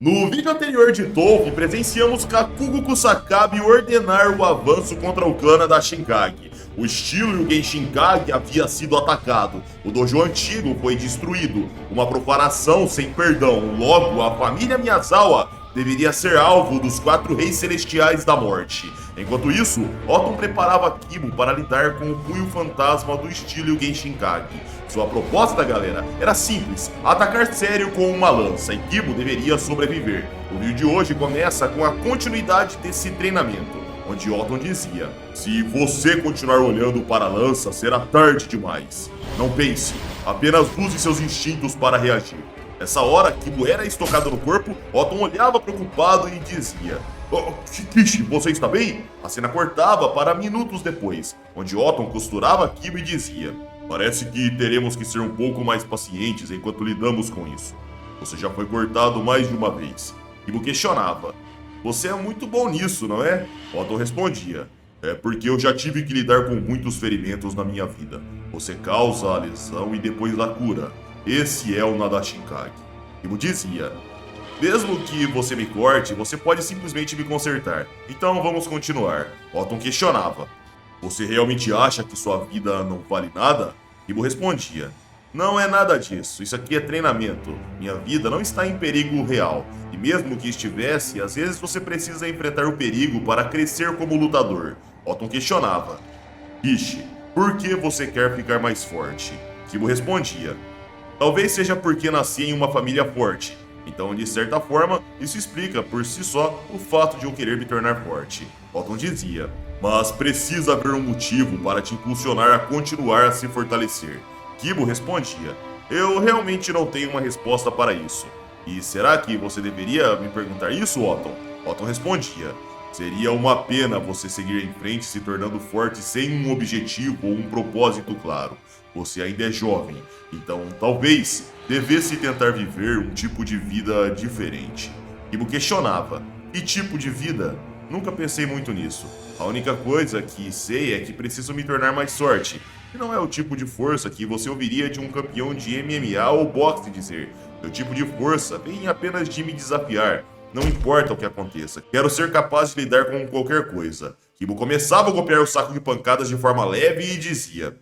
No vídeo anterior de Tolkien, presenciamos Kakugo Kusakabe ordenar o avanço contra o clã da Shinkage. O estilo e o Genshinkage havia sido atacado, o dojo antigo foi destruído, uma profanação sem perdão, logo a família Miyazawa deveria ser alvo dos 4 reis celestiais da morte. Enquanto isso, Otton preparava Kibo para lidar com o punho fantasma do estilo e o Genshinkage. Sua proposta, galera, era simples, atacar sério com uma lança e Kibo deveria sobreviver. O vídeo de hoje começa com a continuidade desse treinamento, onde Otton dizia: se você continuar olhando para a lança, será tarde demais. Não pense, apenas use seus instintos para reagir. Nessa hora, Kibo era estocado no corpo, Otton olhava preocupado e dizia: Kishi, você está bem? A cena cortava para minutos depois, onde Otton costurava Kibo e dizia: parece que teremos que ser um pouco mais pacientes enquanto lidamos com isso. Você já foi cortado mais de uma vez. Kibo questionava: você é muito bom nisso, não é? Otton respondia: é porque eu já tive que lidar com muitos ferimentos na minha vida. Você causa a lesão e depois a cura. Esse é o Nadashinkage. Kibo dizia: mesmo que você me corte, você pode simplesmente me consertar. Então vamos continuar. Otton questionava: você realmente acha que sua vida não vale nada? Kibo respondia: não é nada disso, isso aqui é treinamento. Minha vida não está em perigo real. E mesmo que estivesse, às vezes você precisa enfrentar o perigo para crescer como lutador. Otton questionava: Kishi, por que você quer ficar mais forte? Kibo respondia: talvez seja porque nasci em uma família forte. Então, de certa forma, isso explica por si só o fato de eu querer me tornar forte. Otton dizia: mas precisa haver um motivo para te impulsionar a continuar a se fortalecer. Kibo respondia: eu realmente não tenho uma resposta para isso. E será que você deveria me perguntar isso, Otton? Otton respondia: seria uma pena você seguir em frente se tornando forte sem um objetivo ou um propósito claro. Você ainda é jovem, então talvez devesse tentar viver um tipo de vida diferente. Kibo questionava: que tipo de vida? Nunca pensei muito nisso. A única coisa que sei é que preciso me tornar mais forte. E não é o tipo de força que você ouviria de um campeão de MMA ou boxe dizer. Meu tipo de força vem apenas de me desafiar. Não importa o que aconteça, quero ser capaz de lidar com qualquer coisa. Kibo começava a golpear o saco de pancadas de forma leve e dizia: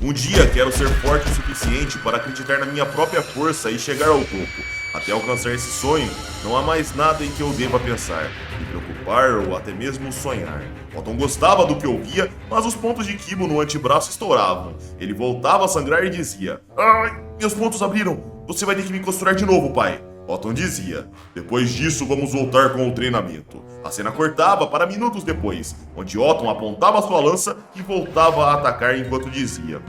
um dia quero ser forte o suficiente para acreditar na minha própria força e chegar ao topo. Até alcançar esse sonho, não há mais nada em que eu deva pensar, me preocupar ou até mesmo sonhar. Otton gostava do que ouvia, mas os pontos de Kibo no antebraço estouravam. Ele voltava a sangrar e dizia: ai, meus pontos abriram. Você vai ter que me costurar de novo, pai. Otton dizia: depois disso vamos voltar com o treinamento. A cena cortava para minutos depois, onde Otton apontava sua lança e voltava a atacar enquanto dizia: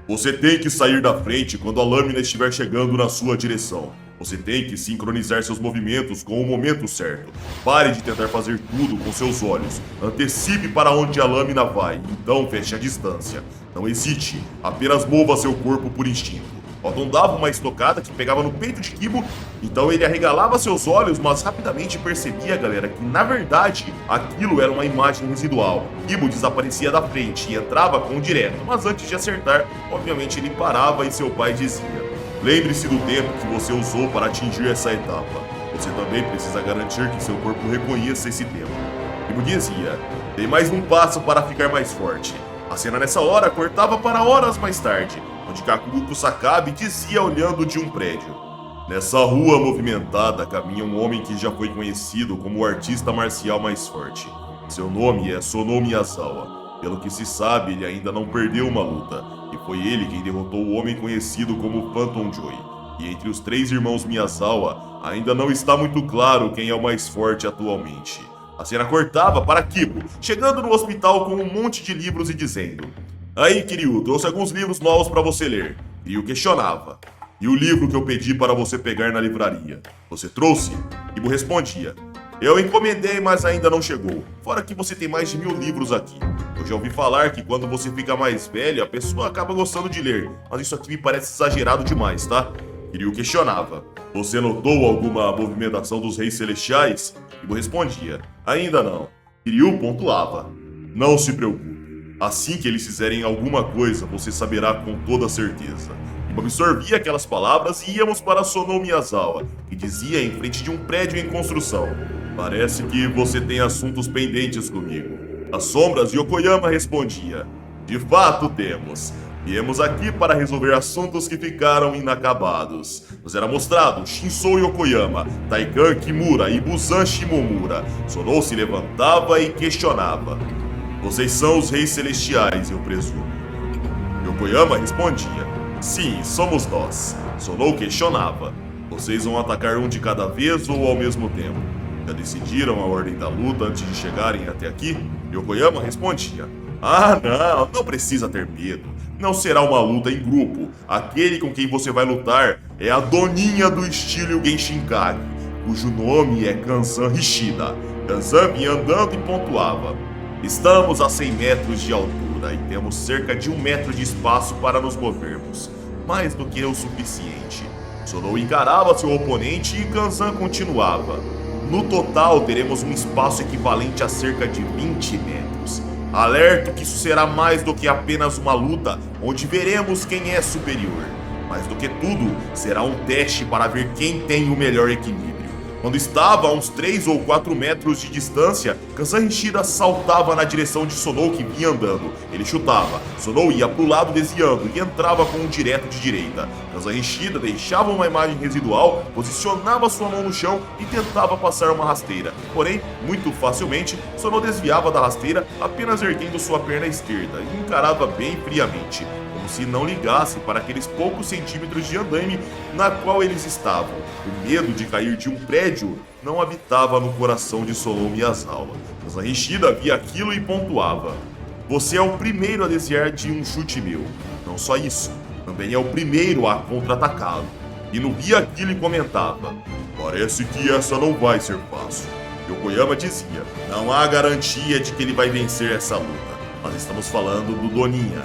você tem que sair da frente quando a lâmina estiver chegando na sua direção. Você tem que sincronizar seus movimentos com o momento certo. Pare de tentar fazer tudo com seus olhos. Antecipe para onde a lâmina vai, então feche a distância. Não hesite, apenas mova seu corpo por instinto. Otton dava uma estocada que pegava no peito de Kibo, então ele arregalava seus olhos, mas rapidamente percebia, galera, que na verdade aquilo era uma imagem residual. Kibo desaparecia da frente e entrava com o direto, mas antes de acertar, obviamente ele parava e seu pai dizia: lembre-se do tempo que você usou para atingir essa etapa. Você também precisa garantir que seu corpo reconheça esse tempo. Kibo dizia: dê mais um passo para ficar mais forte. A cena nessa hora cortava para horas mais tarde, onde Kakugo Kusakabe dizia olhando de um prédio: nessa rua movimentada caminha um homem que já foi conhecido como o artista marcial mais forte. Seu nome é Sonoe Miyazawa. Pelo que se sabe, ele ainda não perdeu uma luta, e foi ele quem derrotou o homem conhecido como Phantom Joy. E entre os 3 irmãos Miyazawa, ainda não está muito claro quem é o mais forte atualmente. A cena cortava para Kibo, chegando no hospital com um monte de livros e dizendo: aí, Kiryu, trouxe alguns livros novos para você ler. Kiryu questionava: e o livro que eu pedi para você pegar na livraria? Você trouxe? Kibo respondia: eu encomendei, mas ainda não chegou. Fora que você tem mais de 1000 livros aqui. Eu já ouvi falar que quando você fica mais velho, a pessoa acaba gostando de ler. Mas isso aqui me parece exagerado demais, tá? Kiryu questionava: você notou alguma movimentação dos reis celestiais? Kibo respondia: ainda não. Kiryu pontuava: não se preocupe. Assim que eles fizerem alguma coisa, você saberá com toda certeza. Eu absorvi aquelas palavras e íamos para Sonou Miyazawa, que dizia em frente de um prédio em construção: "Parece que você tem assuntos pendentes comigo." As sombras de Yokoyama respondia: "De fato temos. Viemos aqui para resolver assuntos que ficaram inacabados." Nos era mostrado Shinsou Yokoyama, Taikan Kimura e Busan Shimomura. Sonou se levantava e questionava: "Vocês são os reis celestiais, eu presumo." Yokoyama respondia: "Sim, somos nós." Sonou questionava: "Vocês vão atacar um de cada vez ou ao mesmo tempo? Já decidiram a ordem da luta antes de chegarem até aqui?" Yokoyama respondia: "Ah, não precisa ter medo. Não será uma luta em grupo. Aquele com quem você vai lutar é a doninha do estilo Genshinkage, cujo nome é Kanzan Hishida." Kanzan vinha andando e pontuava: "Estamos a 100 metros de altura e temos cerca de 1 metro de espaço para nos movermos. Mais do que o suficiente." Sonou encarava seu oponente e Kanzan continuava: "No total teremos um espaço equivalente a cerca de 20 metros. Alerto que isso será mais do que apenas uma luta onde veremos quem é superior. Mais do que tudo, será um teste para ver quem tem o melhor equilíbrio." Quando estava a uns 3 ou 4 metros de distância, Kanzan Hishida saltava na direção de Sonou, que vinha andando. Ele chutava, Sonou ia para o lado desviando e entrava com um direto de direita. Kanzan Hishida deixava uma imagem residual, posicionava sua mão no chão e tentava passar uma rasteira. Porém, muito facilmente, Sonou desviava da rasteira, apenas erguendo sua perna esquerda e encarava bem friamente, como se não ligasse para aqueles poucos centímetros de andaime na qual eles estavam. O medo de cair de um prédio não habitava no coração de Sonou Miyazawa. Kanzan Hishida via aquilo e pontuava: "Você é o primeiro a desviar de um chute meu. Não só isso, também é o primeiro a contra-atacá-lo." E não via aquilo e comentava: "Parece que essa não vai ser fácil." Yokoyama dizia: "Não há garantia de que ele vai vencer essa luta. Nós estamos falando do Doninha.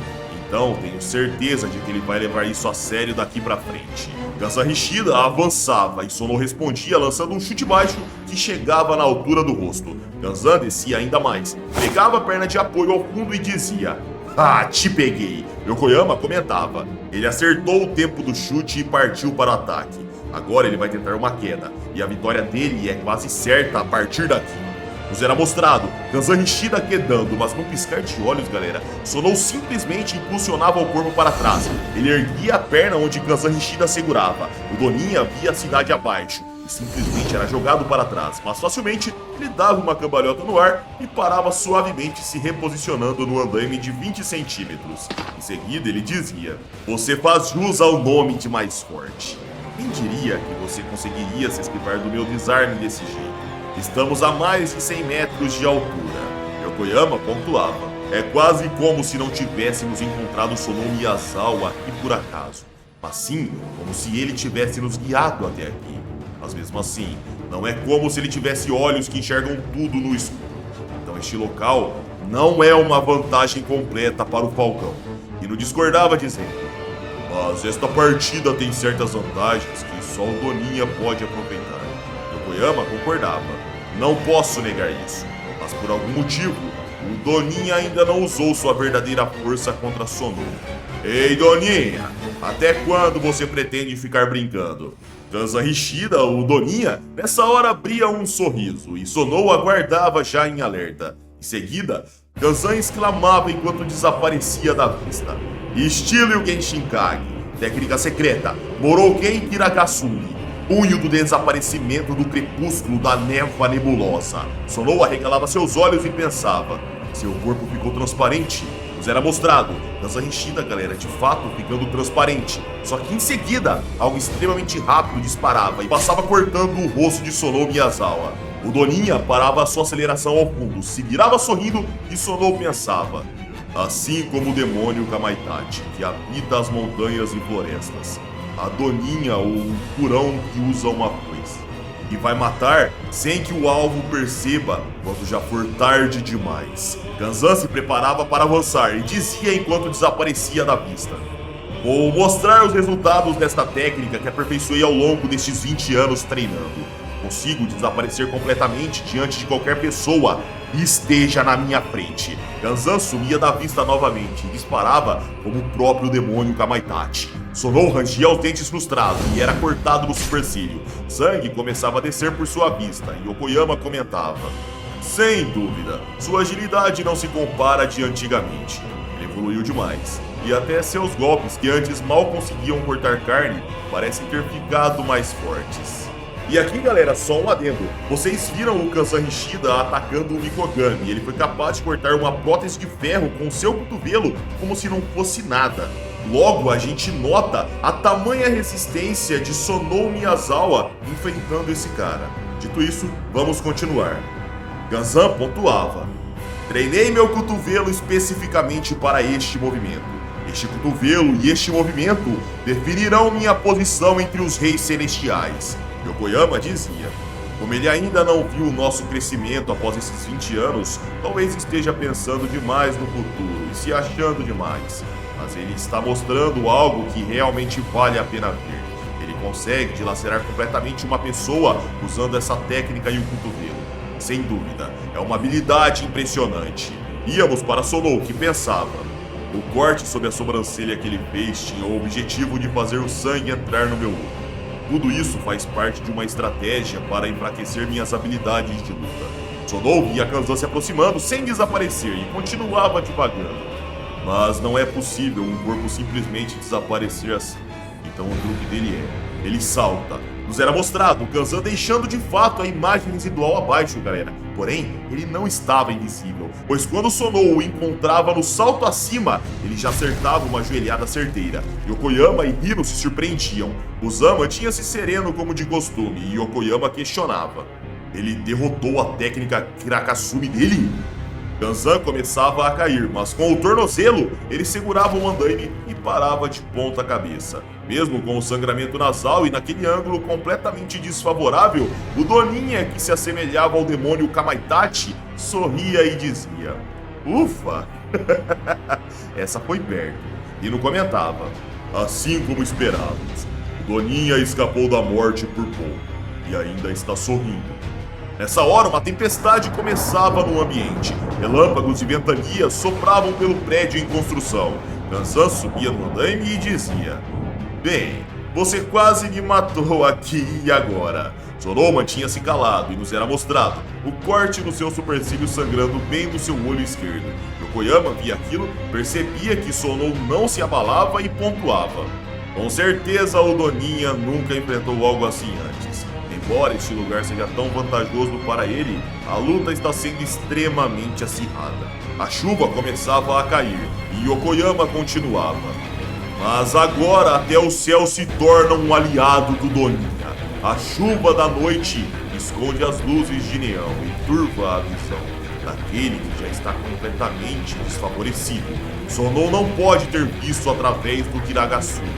Então tenho certeza de que ele vai levar isso a sério daqui pra frente." Kanzan Hishida avançava e Sonou respondia lançando um chute baixo que chegava na altura do rosto. Kanzan descia ainda mais, pegava a perna de apoio ao fundo e dizia: "Ah, te peguei." Yokoyama comentava: "Ele acertou o tempo do chute e partiu para o ataque. Agora ele vai tentar uma queda, e a vitória dele é quase certa a partir daqui." Nos era mostrado Kanzan Hishida quedando, mas num piscar de olhos, galera, Sonou simplesmente impulsionava o corpo para trás. Ele erguia a perna onde Kanzan Hishida segurava. O Doninha via a cidade abaixo e simplesmente era jogado para trás, mas facilmente ele dava uma cambalhota no ar e parava suavemente, se reposicionando no andaime de 20 centímetros. Em seguida ele dizia: "Você faz jus ao nome de mais forte. Quem diria que você conseguiria se esquivar do meu desarme desse jeito? Estamos a mais de 100 metros de altura." Yokoyama pontuava: "É quase como se não tivéssemos encontrado Sonou Miyazawa aqui por acaso, mas sim como se ele tivesse nos guiado até aqui. Mas mesmo assim, não é como se ele tivesse olhos que enxergam tudo no escuro. Então este local não é uma vantagem completa para o Falcão." E não discordava dizendo: "Mas esta partida tem certas vantagens que só o Doninha pode aproveitar." Yokoyama concordava: "Não posso negar isso, mas por algum motivo, o Doninha ainda não usou sua verdadeira força contra Sonou." "Ei, Doninha, até quando você pretende ficar brincando?" Kanzan Hishida, o Doninha, nessa hora abria um sorriso e Sonou aguardava já em alerta. Em seguida, Kanzan exclamava enquanto desaparecia da vista: "Estilo Genshinkage, técnica secreta, Moroken Kirakatsumi, punho do desaparecimento do crepúsculo da névoa nebulosa." Sonou arregalava seus olhos e pensava: seu corpo ficou transparente. Nos era mostrado Kanzan Hishida, galera, de fato ficando transparente. Só que em seguida, algo extremamente rápido disparava e passava cortando o rosto de Sonou Miyazawa. O Doninha parava a sua aceleração ao fundo, se virava sorrindo e Sonou pensava: assim como o demônio Kamaitachi, que habita as montanhas e florestas, a Doninha ou o furão que usa uma foice, e vai matar sem que o alvo perceba quando já for tarde demais. Kanzan se preparava para avançar e dizia enquanto desaparecia da vista: vou mostrar os resultados desta técnica que aperfeiçoei ao longo destes 20 anos treinando. Consigo desaparecer completamente diante de qualquer pessoa que esteja na minha frente. Kanzan sumia da vista novamente e disparava como o próprio demônio Kamaitachi. Sonou rangia os dentes frustrados e era cortado no supercílio. Sangue começava a descer por sua vista e Yokoyama comentava: sem dúvida, sua agilidade não se compara de antigamente. Ele evoluiu demais. E até seus golpes, que antes mal conseguiam cortar carne, parecem ter ficado mais fortes. E aqui, galera, só um adendo. Vocês viram o Kanzan Hishida atacando o Mikogami. Ele foi capaz de cortar uma prótese de ferro com seu cotovelo como se não fosse nada. Logo, a gente nota a tamanha resistência de Sonou Miyazawa enfrentando esse cara. Dito isso, vamos continuar. Kanzan pontuava: treinei meu cotovelo especificamente para este movimento. Este cotovelo e este movimento definirão minha posição entre os reis celestiais. Yokoyama dizia: como ele ainda não viu o nosso crescimento após esses 20 anos, talvez esteja pensando demais no futuro e se achando demais. Mas ele está mostrando algo que realmente vale a pena ver. Ele consegue dilacerar completamente uma pessoa usando essa técnica e o cotovelo. Sem dúvida, é uma habilidade impressionante. Íamos para Sonou, que pensava: o corte sobre a sobrancelha que ele fez tinha o objetivo de fazer o sangue entrar no meu olho. Tudo isso faz parte de uma estratégia para enfraquecer minhas habilidades de luta. Sonou via Kanzan se aproximando sem desaparecer e continuava divagando. Mas não é possível um corpo simplesmente desaparecer assim. Então o truque dele é: ele salta. Nos era mostrado o Kanzan deixando de fato a imagem residual abaixo, galera. Porém, ele não estava invisível, pois quando Sonou o encontrava no salto acima, ele já acertava uma joelhada certeira. Yokoyama e Hiro se surpreendiam. Uzama tinha-se sereno como de costume e Yokoyama questionava: ele derrotou a técnica Kirakasumi dele? Kanzan começava a cair, mas com o tornozelo, ele segurava o andaime e parava de ponta cabeça. Mesmo com o sangramento nasal e naquele ângulo completamente desfavorável, o Doninha, que se assemelhava ao demônio Kamaitachi, sorria e dizia: ufa! Essa foi perto. Hino comentava: assim como esperávamos, o Doninha escapou da morte por pouco e ainda está sorrindo. Nessa hora, uma tempestade começava no ambiente. Relâmpagos e ventanias sopravam pelo prédio em construção. Kanzan subia no andaime e dizia: bem, você quase me matou aqui e agora. Sonou mantinha-se calado e nos era mostrado o corte no seu supercílio sangrando bem do seu olho esquerdo. Yokoyama via aquilo, percebia que Sonou não se abalava e pontuava: com certeza o Doninha nunca enfrentou algo assim antes. Embora este lugar seja tão vantajoso para ele, a luta está sendo extremamente acirrada. A chuva começava a cair e Yokoyama continuava: mas agora até o céu se torna um aliado do Doninha. A chuva da noite esconde as luzes de neão e turva a visão daquele que já está completamente desfavorecido. Sonou não pode ter visto através do Kiragasumi.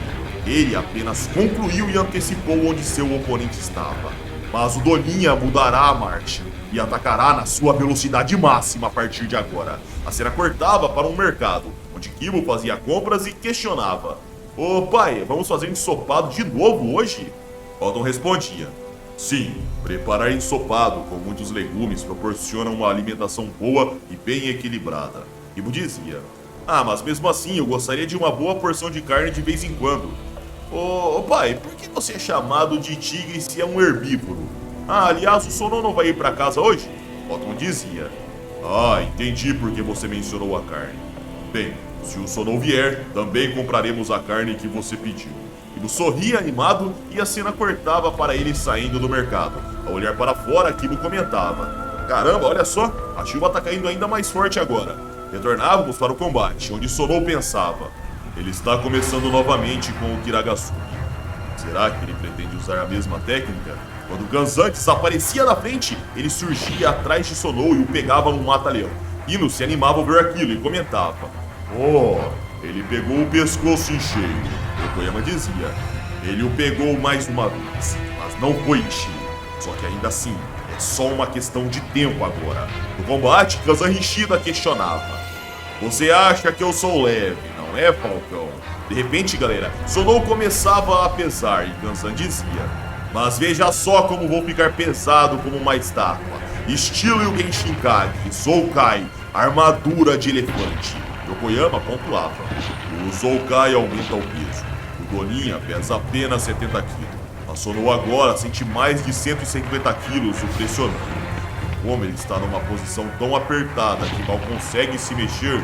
Ele apenas concluiu e antecipou onde seu oponente estava. Mas o Doninha mudará a marcha e atacará na sua velocidade máxima a partir de agora. A cena cortava para um mercado, onde Kibo fazia compras e questionava: ô pai, vamos fazer ensopado de novo hoje? Gordon respondia: sim, preparar ensopado com muitos legumes proporciona uma alimentação boa e bem equilibrada. Kibo dizia: ah, mas mesmo assim eu gostaria de uma boa porção de carne de vez em quando. Ô pai, por que você é chamado de tigre se é um herbívoro? Ah, aliás, o Sonou não vai ir pra casa hoje? Otton dizia: ah, entendi por que você mencionou a carne. Bem, se o Sonou vier, também compraremos a carne que você pediu. Kibo sorria animado e a cena cortava para ele saindo do mercado. Ao olhar para fora, Kibo comentava: caramba, olha só, a chuva tá caindo ainda mais forte agora. Retornávamos para o combate, onde Sonou pensava: ele está começando novamente com o Kiragasumi. Será que ele pretende usar a mesma técnica? Quando Kanzan desaparecia da frente, ele surgia atrás de Sonou e o pegava num mata-leão. Ino se animava ao ver aquilo e comentava: oh, ele pegou o pescoço em cheio. Yokoyama dizia: ele o pegou mais uma vez, mas não foi em cheio. Só que ainda assim, é só uma questão de tempo agora. No combate, Kanzan Hishida questionava: você acha que eu sou leve, não é, Falcão? De repente, galera, Sonou começava a pesar e Kanzan dizia: mas veja só como vou ficar pesado como uma estátua. Estilo Yugen Shinkage, Zoukai, armadura de elefante. Yokoyama pontuava: o Zoukai aumenta o peso. O Doninha pesa apenas 70 quilos. A Sonou agora sente mais de 150 quilos o pressionando. Como ele está numa posição tão apertada que mal consegue se mexer,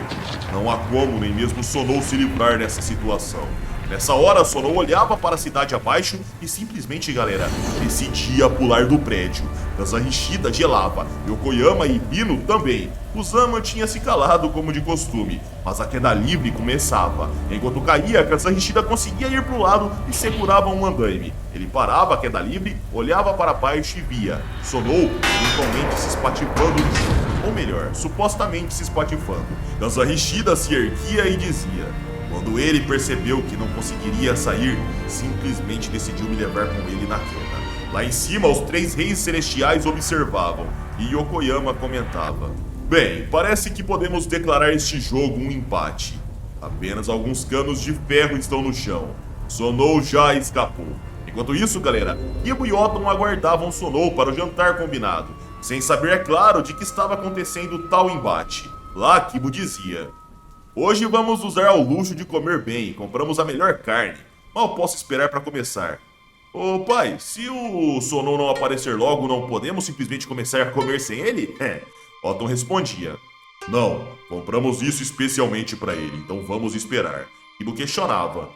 não há como nem mesmo Sonou se livrar dessa situação. Nessa hora, Sonou olhava para a cidade abaixo e simplesmente, galera, decidia pular do prédio. Kazan Hishida gelava, Yokoyama e Hino também. Kusama tinha se calado como de costume, mas a queda livre começava. Enquanto caía, Kazan Hishida conseguia ir para o lado e segurava um andaime. Ele parava a queda livre, olhava para baixo e via Sonou eventualmente se espatifando no chão. Ou melhor, supostamente se espatifando. Kazan Hishida se erguia e dizia... Quando ele percebeu que não conseguiria sair, simplesmente decidiu me levar com ele na queda. Lá em cima, os 3 reis celestiais observavam e Yokoyama comentava: Bem, parece que podemos declarar este jogo um empate. Apenas alguns canos de ferro estão no chão. Sonou já escapou. Enquanto isso, galera, Kibo e Oton aguardavam Sonou para o jantar combinado, sem saber, é claro, de que estava acontecendo tal embate. Lá, Kibo dizia: Hoje vamos nos dar ao luxo de comer bem, compramos a melhor carne. Mal posso esperar para começar. Ô pai, se o Sonou não aparecer logo, não podemos simplesmente começar a comer sem ele? Oton respondia: Não, compramos isso especialmente para ele, então vamos esperar. Kibo questionava: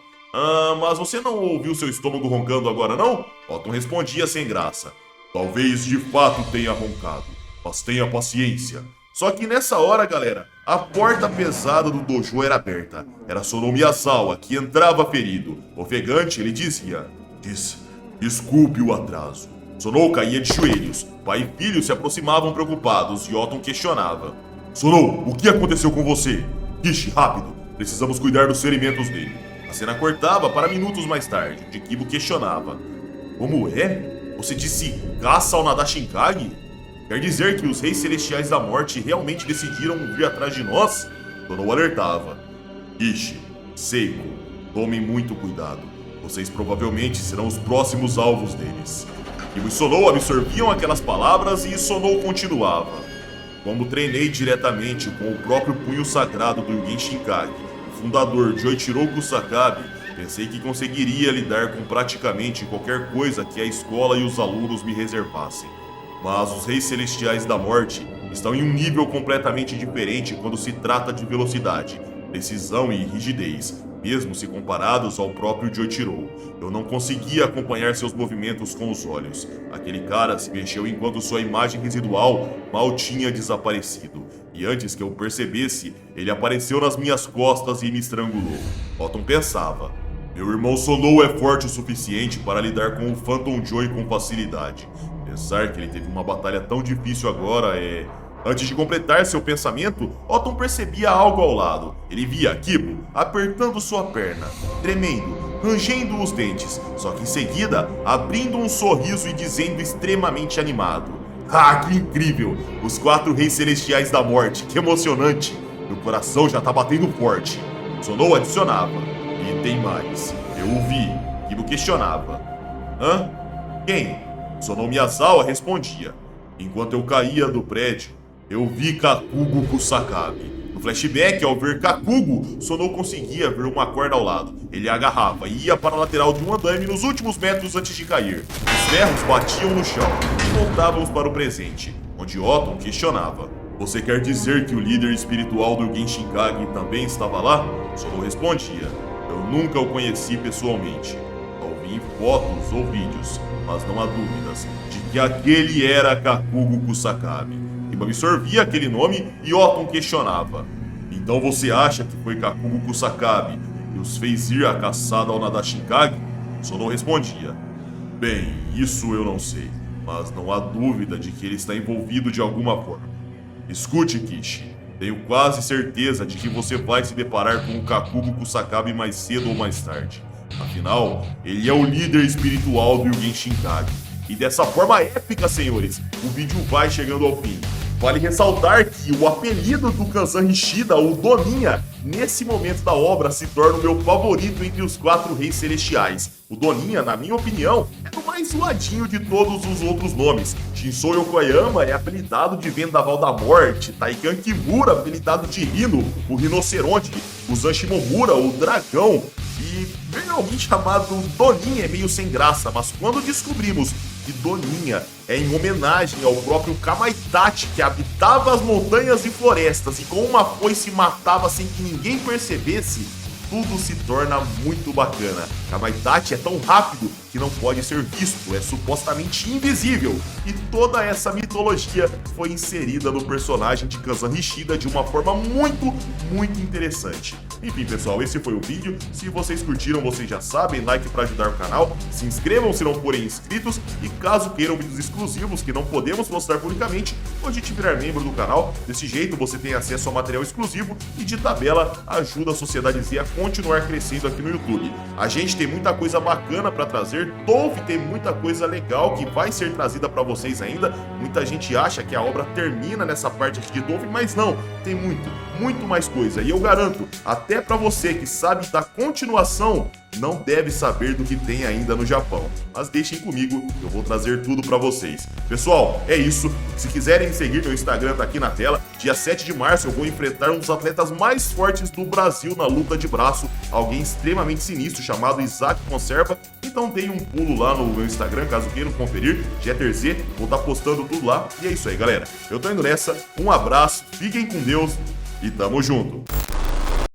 Mas você não ouviu seu estômago roncando agora não? Oton respondia sem graça: Talvez de fato tenha roncado, mas tenha paciência. Só que nessa hora, galera, a porta pesada do dojo era aberta. Era Sonou Miyazawa, que entrava ferido. Ofegante, ele dizia: Desculpe o atraso. Sonou caía de joelhos. Pai e filho se aproximavam preocupados e Oton questionava: Sonou, o que aconteceu com você? Kishi, rápido, precisamos cuidar dos ferimentos dele. A cena cortava para minutos mais tarde, onde Kibo questionava: Como é? Você disse caça ao Nadashinkage? Quer dizer que os reis celestiais da morte realmente decidiram vir atrás de nós? Sonou alertava: Kishi, Seiko, tomem muito cuidado. Vocês provavelmente serão os próximos alvos deles. Kibo e Sonou absorviam aquelas palavras e Sonou continuava: Como treinei diretamente com o próprio punho sagrado do Yugen Shinkage, o fundador Joichiro Kusakabe, pensei que conseguiria lidar com praticamente qualquer coisa que a escola e os alunos me reservassem. Mas os reis celestiais da morte estão em um nível completamente diferente quando se trata de velocidade, precisão e rigidez, mesmo se comparados ao próprio Joichiro. Eu não conseguia acompanhar seus movimentos com os olhos. Aquele cara se mexeu enquanto sua imagem residual mal tinha desaparecido. E antes que eu percebesse, ele apareceu nas minhas costas e me estrangulou. Oton pensava: Meu irmão Sonou é forte o suficiente para lidar com o Phantom Joy com facilidade. Pensar que ele teve uma batalha tão difícil agora é... Antes de completar seu pensamento, Oton percebia algo ao lado. Ele via Kibo apertando sua perna, tremendo, rangendo os dentes, só que em seguida abrindo um sorriso e dizendo extremamente animado: Ah, que incrível! Os 4 reis celestiais da morte, que emocionante! Meu coração já tá batendo forte. Sonou adicionava: E tem mais. Eu o vi. Kibo questionava: Hã? Quem? Sonou Miyazawa respondia: Enquanto eu caía do prédio, eu vi Kakugo Kusakabe. No flashback, ao ver Kakugo, Sonou conseguia ver uma corda ao lado. Ele a agarrava e ia para a lateral de um andaime nos últimos metros antes de cair. Os ferros batiam no chão e voltávamos para o presente, onde Oton questionava: Você quer dizer que o líder espiritual do Genshinkage também estava lá? Sonou respondia: Eu nunca o conheci pessoalmente. Ouvi em fotos ou vídeos, mas não há dúvidas de que aquele era Kakugo Kusakabe. Kibo absorvia aquele nome e Oton questionava: Então você acha que foi Kakugo Kusakabe que os fez ir à caçada ao Nadashinkage? Sonou respondia: Bem, isso eu não sei, mas não há dúvida de que ele está envolvido de alguma forma. Escute, Kishi, tenho quase certeza de que você vai se deparar com o Kakugo Kusakabe mais cedo ou mais tarde. Afinal, ele é o líder espiritual do Yugen Shinkage. E dessa forma épica, senhores, o vídeo vai chegando ao fim. Vale ressaltar que o apelido do Kazan Hishida, o Doninha, nesse momento da obra se torna o meu favorito entre os 4 reis celestiais. O Doninha, na minha opinião, é o mais zoadinho de todos os outros nomes. Shinsou Yokoyama é apelidado de Vendaval da Morte, Taikan Kimura apelidado de Hino, o Rinoceronte, Uzan Shimomura, o Dragão, E ver alguém chamado Doninha é meio sem graça, mas quando descobrimos que Doninha é em homenagem ao próprio Kamaitachi, que habitava as montanhas e florestas e com uma foice matava sem que ninguém percebesse, tudo se torna muito bacana. Kamaitachi é tão rápido que não pode ser visto, é supostamente invisível, e toda essa mitologia foi inserida no personagem de Kazan Hishida de uma forma muito interessante. Enfim, pessoal, esse foi o vídeo. Se vocês curtiram, vocês já sabem, like para ajudar o canal, se inscrevam se não forem inscritos, e caso queiram vídeos exclusivos que não podemos mostrar publicamente, cogite virar membro do canal. Desse jeito você tem acesso a material exclusivo e de tabela ajuda a Sociedade Z a continuar crescendo aqui no YouTube. A gente tem muita coisa bacana para trazer, Dolph tem muita coisa legal que vai ser trazida para vocês ainda. Muita gente acha que a obra termina nessa parte aqui de Dolph, mas não, tem muito mais coisa. E eu garanto, até para você que sabe da continuação, não deve saber do que tem ainda no Japão. Mas deixem comigo, eu vou trazer tudo para vocês. Pessoal, é isso. Se quiserem me seguir, meu Instagram tá aqui na tela. Dia 7 de março eu vou enfrentar um dos atletas mais fortes do Brasil na luta de braço, alguém extremamente sinistro chamado Isaac Conserva. Então deem um pulo lá no meu Instagram, caso queiram conferir, GetterZ, vou estar postando tudo lá. E é isso aí, galera. Eu tô indo nessa, um abraço, fiquem com Deus e tamo junto.